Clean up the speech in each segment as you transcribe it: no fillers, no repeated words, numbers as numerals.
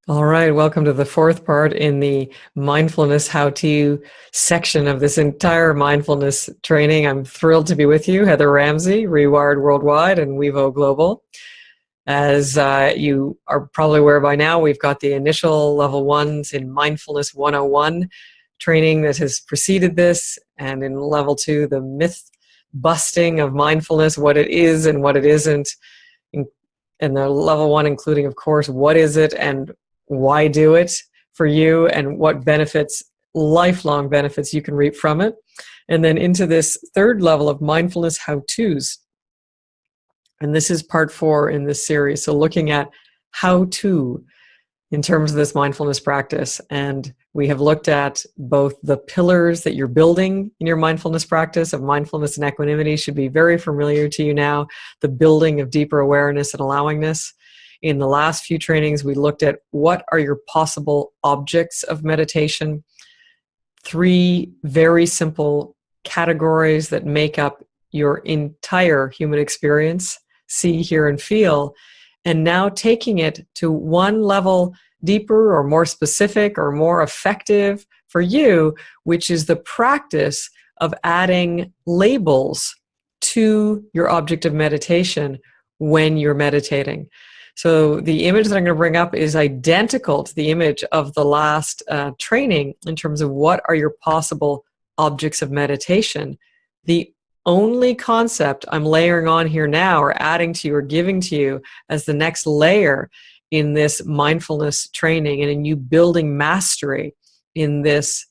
All right, welcome to the fourth part in the mindfulness how-to section of this entire mindfulness training. I'm thrilled to be with you, Heather Ramsey, ReWired Worldwide and Wevo Global. As you are probably aware by now, we've got the initial level ones in Mindfulness 101 training that has preceded this, and in level 2, the myth busting of mindfulness, what it is and what it isn't, and the level 1 including, of course, what is it and why do it for you, and what benefits, lifelong benefits you can reap from it. And then into this third level of mindfulness how-tos. And this is part 4 in this series. So looking at how to in terms of this mindfulness practice. And we have looked at both the pillars that you're building in your mindfulness practice of mindfulness and equanimity should be very familiar to you now. The building of deeper awareness and allowingness. In the last few trainings, we looked at what are your possible objects of meditation. 3 very simple categories that make up your entire human experience: see, hear, and feel. And now taking it to one level deeper or more specific or more effective for you, which is the practice of adding labels to your object of meditation when you're meditating. So the image that I'm going to bring up is identical to the image of the last training in terms of what are your possible objects of meditation. The only concept I'm layering on here now or adding to you or giving to you as the next layer in this mindfulness training and in you building mastery in this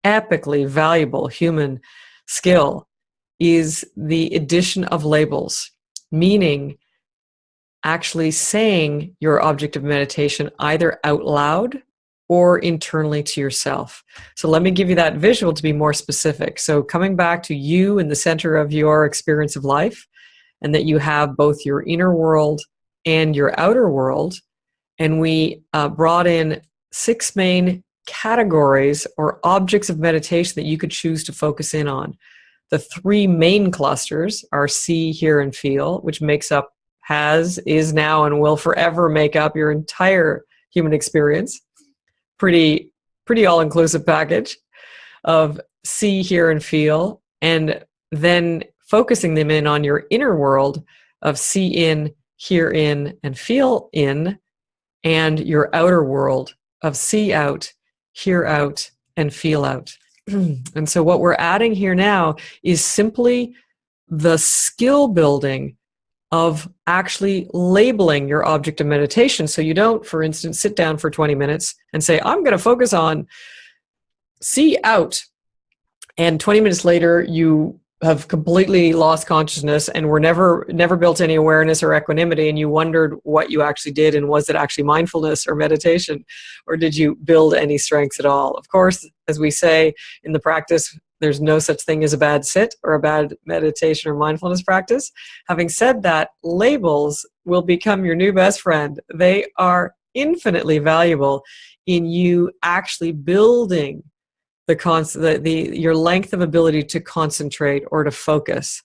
epically valuable human skill is the addition of labels, meaning actually saying your object of meditation either out loud or internally to yourself. So let me give you that visual to be more specific. So coming back to you in the center of your experience of life, and that you have both your inner world and your outer world. And we brought in 6 main categories or objects of meditation that you could choose to focus in on. The 3 main clusters are see, hear, and feel, which makes up, has, is now, and will forever make up your entire human experience. Pretty all-inclusive package of see, hear, and feel, and then focusing them in on your inner world of see in, hear in, and feel in, and your outer world of see out, hear out, and feel out. And so what we're adding here now is simply the skill building of actually labeling your object of meditation. So you don't, for instance, sit down for 20 minutes and say, I'm going to focus on see out. And 20 minutes later, you have completely lost consciousness and were never built any awareness or equanimity, and you wondered what you actually did, and was it actually mindfulness or meditation, or did you build any strengths at all? Of course, as we say in the practice, there's no such thing as a bad sit or a bad meditation or mindfulness practice. Having said that, labels will become your new best friend. They are infinitely valuable in you actually building your length of ability to concentrate or to focus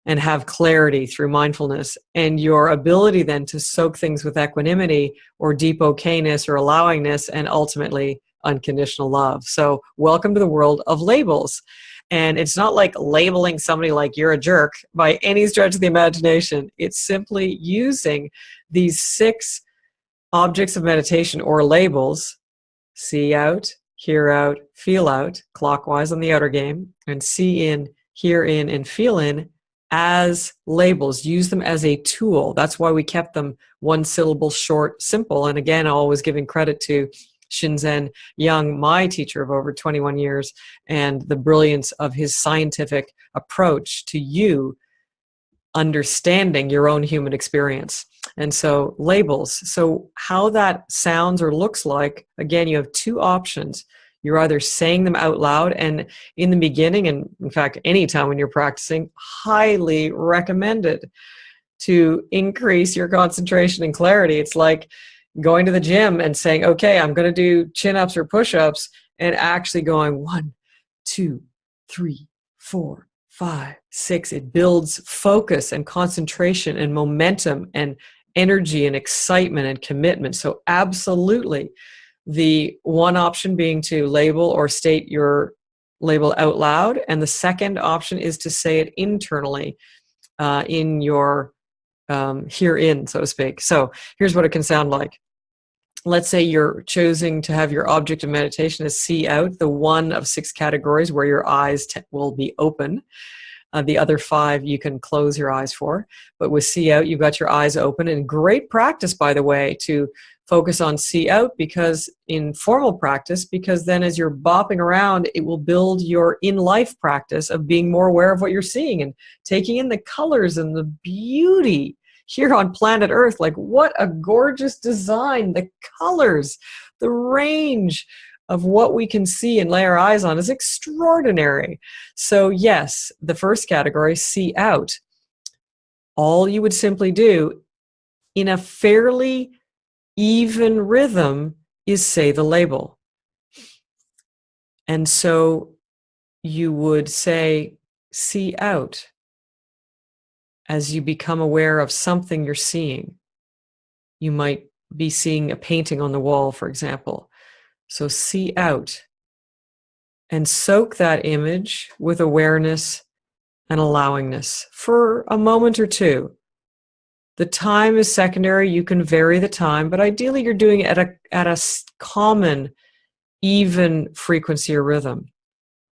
and have clarity through mindfulness, and your ability then to soak things with equanimity or deep okayness or allowingness, and ultimately unconditional love. So welcome to the world of labels. And it's not like labeling somebody like you're a jerk by any stretch of the imagination. It's simply using these 6 objects of meditation or labels: see out, hear out, feel out, clockwise on the outer game, and see in, hear in, and feel in as labels. Use them as a tool. That's why we kept them 1 syllable short, simple. And again, always giving credit to Shinzen Young, my teacher of over 21 years, and the brilliance of his scientific approach to you understanding your own human experience. And so labels. So how that sounds or looks like, again, you have 2 options. You're either saying them out loud, and in the beginning, and in fact, anytime when you're practicing, highly recommended to increase your concentration and clarity. It's like going to the gym and saying, okay, I'm going to do chin-ups or push-ups, and actually going 1, 2, 3, 4, 5, 6. It builds focus and concentration and momentum and energy and excitement and commitment. So absolutely, the one option being to label or state your label out loud, and the second option is to say it internally in your herein, so to speak. So here's what it can sound like. Let's say you're choosing to have your object of meditation as see out, the one of 6 categories where your eyes will be open. The other 5 you can close your eyes for. But with see out, you've got your eyes open. And great practice, by the way, to focus on see out, because in formal practice, because then as you're bopping around, it will build your in-life practice of being more aware of what you're seeing and taking in the colors and the beauty here on planet Earth. Like, what a gorgeous design. The colors, the range of what we can see and lay our eyes on is extraordinary. So yes, the first category, see out. All you would simply do in a fairly even rhythm is say the label. And so you would say, see out, as you become aware of something you're seeing. You might be seeing a painting on the wall, for example. So see out and soak that image with awareness and allowingness for a moment or two. The time is secondary. You can vary the time, but ideally you're doing it at a common, even frequency or rhythm.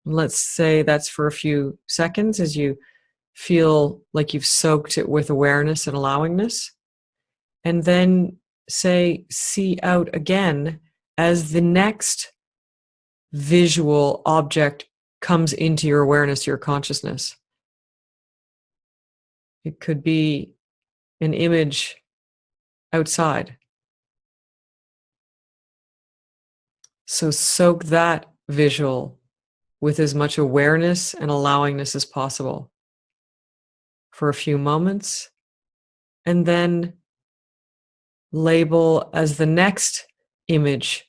Let's say that's for a few seconds as you feel like you've soaked it with awareness and allowingness. And then say, see out again as the next visual object comes into your awareness, your consciousness. It could be an image outside. So soak that visual with as much awareness and allowingness as possible for a few moments, and then label as the next image,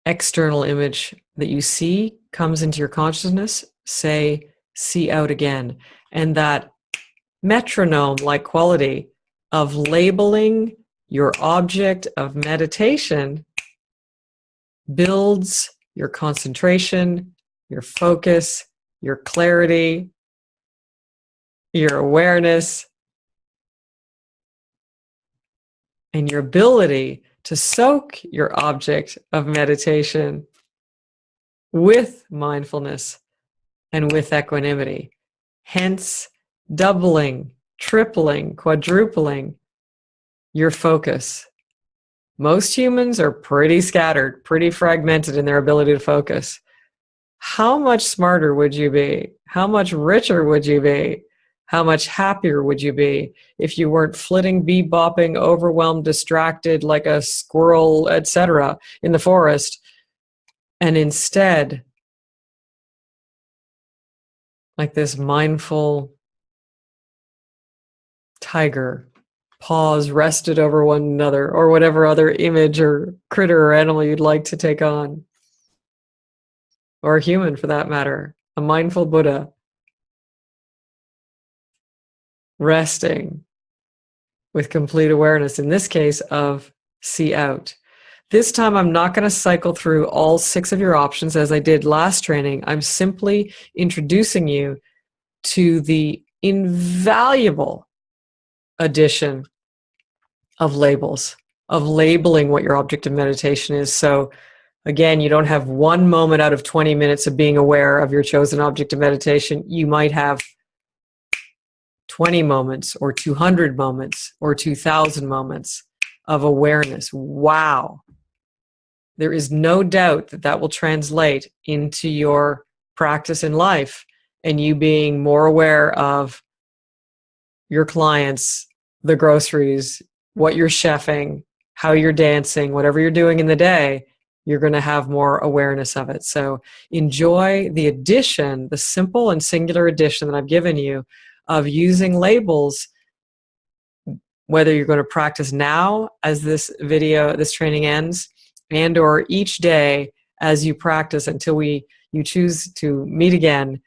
external image that you see comes into your consciousness, say, see out again. And that metronome-like quality of labeling your object of meditation builds your concentration, your focus, your clarity, your awareness, and your ability to soak your object of meditation with mindfulness and with equanimity. Hence, doubling, tripling, quadrupling your focus. Most humans are pretty scattered, pretty fragmented in their ability to focus. How much smarter would you be? How much richer would you be? How much happier would you be if you weren't flitting, bebopping, overwhelmed, distracted like a squirrel, etc., in the forest, and instead, like this mindful tiger, paws rested over one another, or whatever other image or critter or animal you'd like to take on, or a human for that matter, a mindful Buddha, resting with complete awareness, in this case of see out. This time I'm not going to cycle through all 6 of your options as I did last training. I'm simply introducing you to the invaluable addition of labels, of labeling what your object of meditation is. So again, you don't have one moment out of 20 minutes of being aware of your chosen object of meditation. You might have 20 moments or 200 moments or 2,000 moments of awareness. Wow. There is no doubt that that will translate into your practice in life and you being more aware of your clients, the groceries, what you're chefing, how you're dancing, whatever you're doing in the day, you're going to have more awareness of it. So enjoy the addition, the simple and singular addition that I've given you of using labels, whether you're going to practice now as this training ends, and or each day as you practice until you choose to meet again.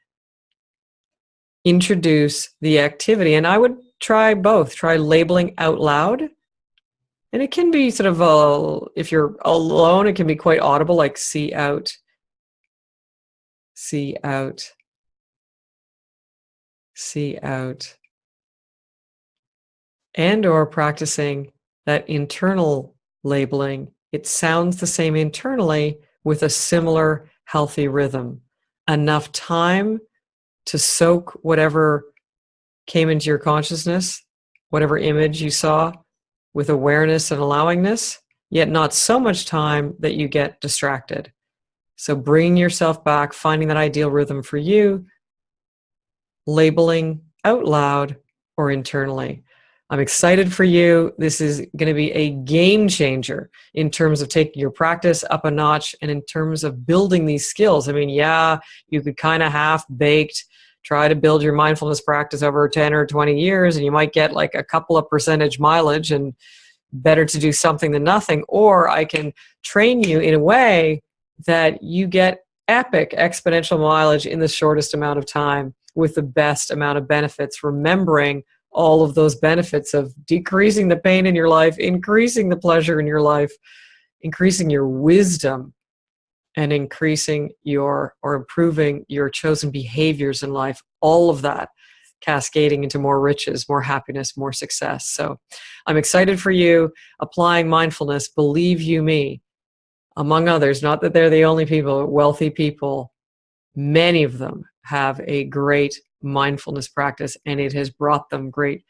Introduce the activity. And I would try both. Try labeling out loud. And it can be sort of, if you're alone, it can be quite audible, like see out, see out, see out. And or practicing that internal labeling. It sounds the same internally with a similar healthy rhythm. Enough time to soak whatever came into your consciousness, whatever image you saw, with awareness and allowingness, yet not so much time that you get distracted. So bringing yourself back, finding that ideal rhythm for you, labeling out loud or internally. I'm excited for you. This is going to be a game changer in terms of taking your practice up a notch and in terms of building these skills. I mean, yeah, you could kind of half-baked try to build your mindfulness practice over 10 or 20 years, and you might get like a couple of percentage mileage, and better to do something than nothing. Or I can train you in a way that you get epic exponential mileage in the shortest amount of time with the best amount of benefits, remembering all of those benefits of decreasing the pain in your life, increasing the pleasure in your life, increasing your wisdom, and increasing or improving your chosen behaviors in life. All of that cascading into more riches, more happiness, more success. So I'm excited for you applying mindfulness. Believe you me, among others, not that they're the only people, wealthy people, many of them have a great mindfulness practice, and it has brought them great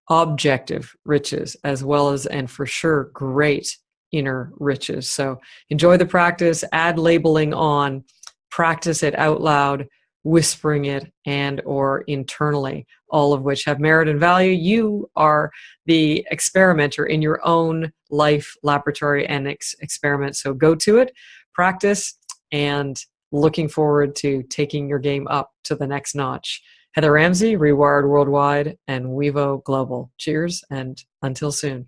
objective riches as well as, and for sure, great inner riches. So enjoy the practice, add labeling on, practice it out loud, whispering it and or internally, all of which have merit and value. You are the experimenter in your own life laboratory and experiment. So go to it, practice, and looking forward to taking your game up to the next notch. Heather Ramsey, ReWired Worldwide and WeVo Global. Cheers, and until soon.